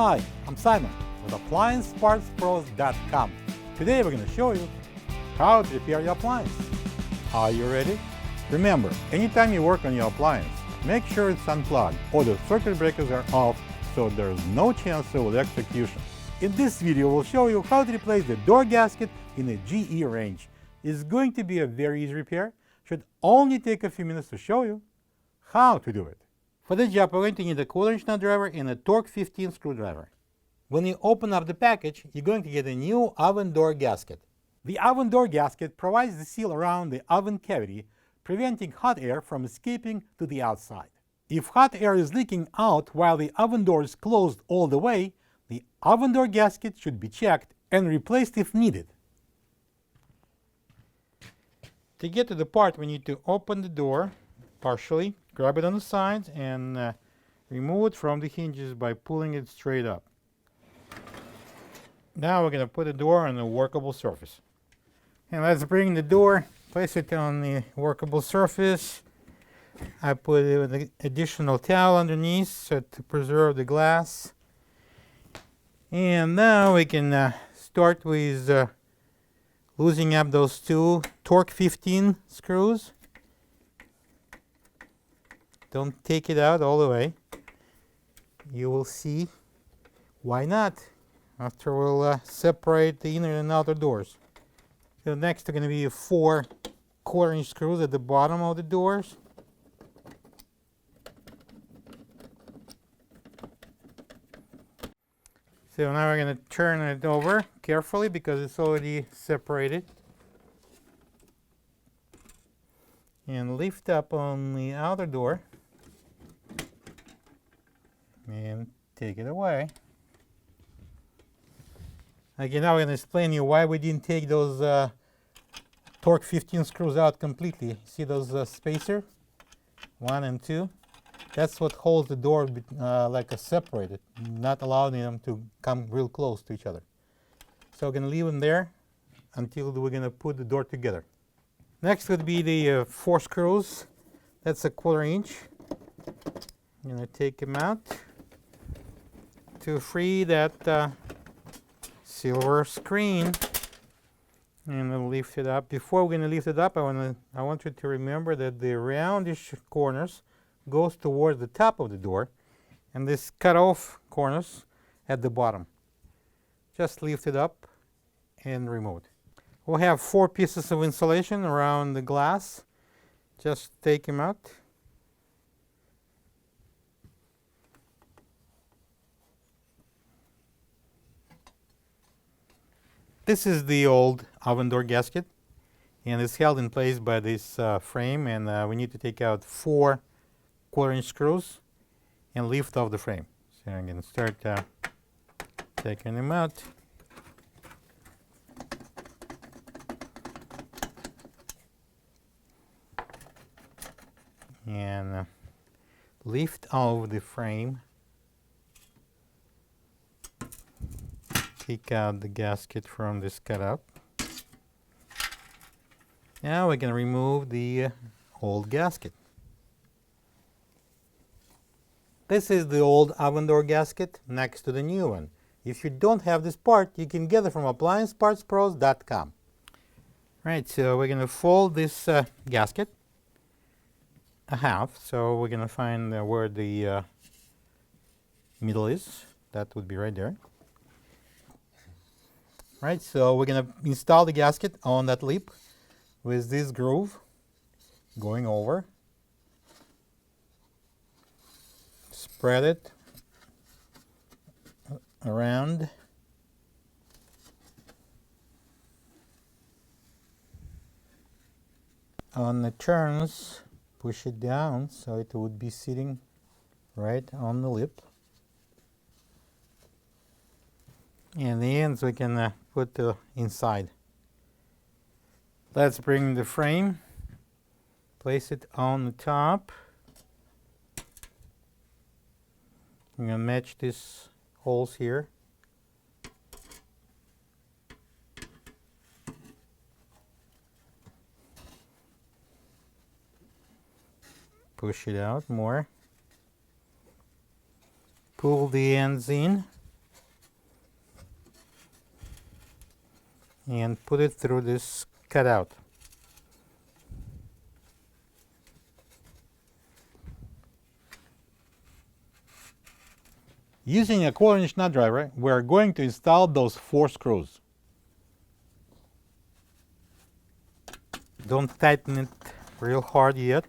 Hi, I'm Simon with AppliancePartsPros.com. Today we're going to show you how to repair your appliance. Are you ready? Remember, anytime you work on your appliance, make sure it's unplugged or the circuit breakers are off so there's no chance of electrocution. In this video, we'll show you how to replace the door gasket in a GE Range. It's going to be a very easy repair. Should only take a few minutes to show you how to do it. For this job, we're going to need a 1/4-inch nut driver and a Torx 15 screwdriver. When you open up the package, you're going to get a new oven door gasket. The oven door gasket provides the seal around the oven cavity, preventing hot air from escaping to the outside. If hot air is leaking out while the oven door is closed all the way, the oven door gasket should be checked and replaced if needed. To get to the part, we need to open the door partially, grab it on the sides, and remove it from the hinges by pulling it straight up. Now we're going to put the door on a workable surface. And let's bring the door, place it on the workable surface. I put an additional towel underneath so to preserve the glass. And now we can start with loosening up those two Torx 15 screws. Don't take it out all the way. You will see why not after we'll separate the inner and outer doors. So next are going to be 4 1/4-inch screws at the bottom of the doors. So now we're going to turn it over carefully because it's already separated. And lift up on the outer door. And take it away. Again, now I'm going to explain you why we didn't take those Torx 15 screws out completely. See those spacer? 1 and 2? That's what holds the door like a separated, not allowing them to come real close to each other. So we're going to leave them there until we're going to put the door together. Next would be the 4 screws. That's a 1/4-inch. I'm going to take them out to free that silver screen, and we'll lift it up. Before we're going to lift it up, I want you to remember that the roundish corners goes towards the top of the door, and this cut off corners at the bottom. Just lift it up and remove it. We'll have 4 pieces of insulation around the glass. Just take them out. This is the old oven door gasket, and it's held in place by this frame, and we need to take out 4 1/4-inch screws and lift off the frame. So I'm going to start taking them out. And lift off the frame. Take out the gasket from this cutout. Now we can remove the old gasket. This is the old oven door gasket next to the new one. If you don't have this part, you can get it from AppliancePartsPros.com. Right, so we're going to fold this gasket a half. So we're going to find where the middle is. That would be right there. Right, so we're going to install the gasket on that lip with this groove going over. Spread it around. On the turns, push it down so it would be sitting right on the lip. And the ends we can put inside. Let's bring the frame, place it on the top. I'm going to match these holes here. Push it out more. Pull the ends in and put it through this cutout. Using a 1/4-inch nut driver, we're going to install those 4 screws. Don't tighten it real hard yet.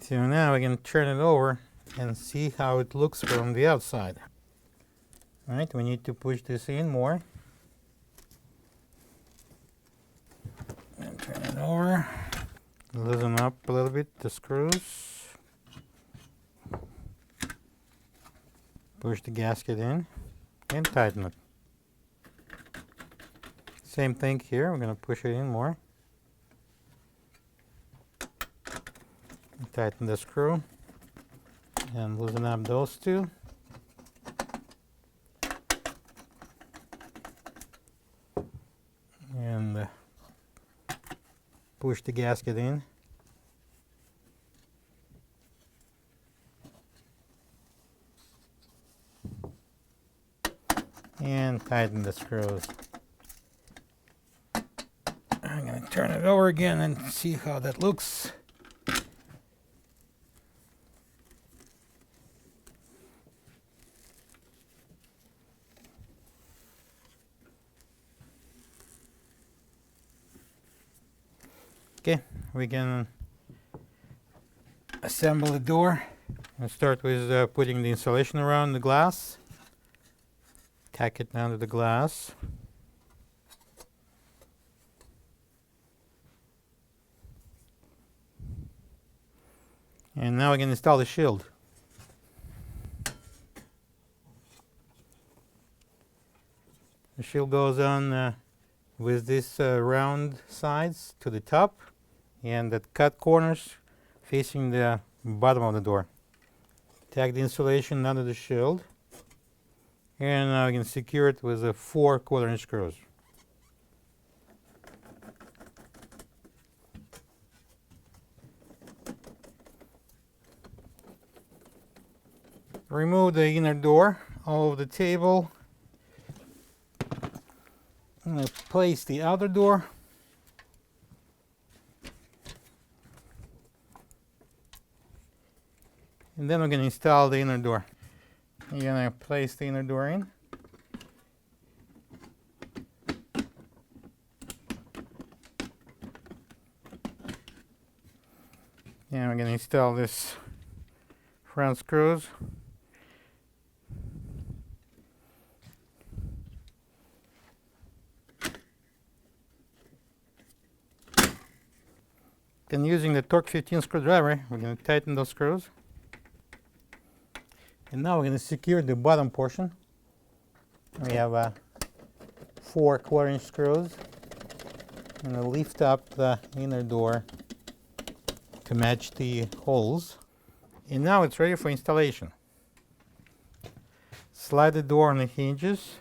So now we can turn it over and see how it looks from the outside. Alright, we need to push this in more. And turn it over. Loosen up a little bit the screws. Push the gasket in and tighten it. Same thing here, we're going to push it in more. Tighten the screw and loosen up those two. And push the gasket in. And tighten the screws. I'm going to turn it over again and see how that looks. Okay, we can assemble the door. I'll start with putting the insulation around the glass. Tack it down to the glass. And now we can install the shield. The shield goes on with these round sides to the top and the cut corners facing the bottom of the door. Tack the insulation under the shield, and now we can secure it with 4 1/4-inch screws. Remove the inner door off the table. I'm going to place the outer door. And then we're going to install the inner door. I'm going to place the inner door in. And we're going to install this front screws. Then using the Torx 15 screwdriver, we're going to tighten those screws. And now we're going to secure the bottom portion. We have 4 1/4-inch screws. I'm going to lift up the inner door to match the holes. And now it's ready for installation. Slide the door on the hinges.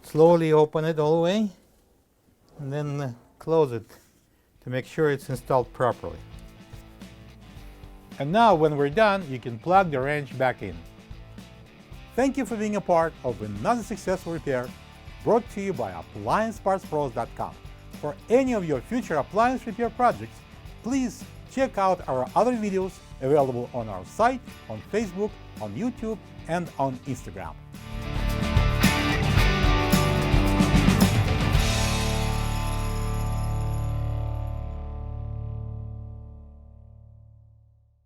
Slowly open it all the way. And then close it to make sure it's installed properly. And now when we're done, you can plug the wrench back in. Thank you for being a part of another successful repair brought to you by AppliancePartsPros.com. For any of your future appliance repair projects, please check out our other videos available on our site, on Facebook, on YouTube, and on Instagram.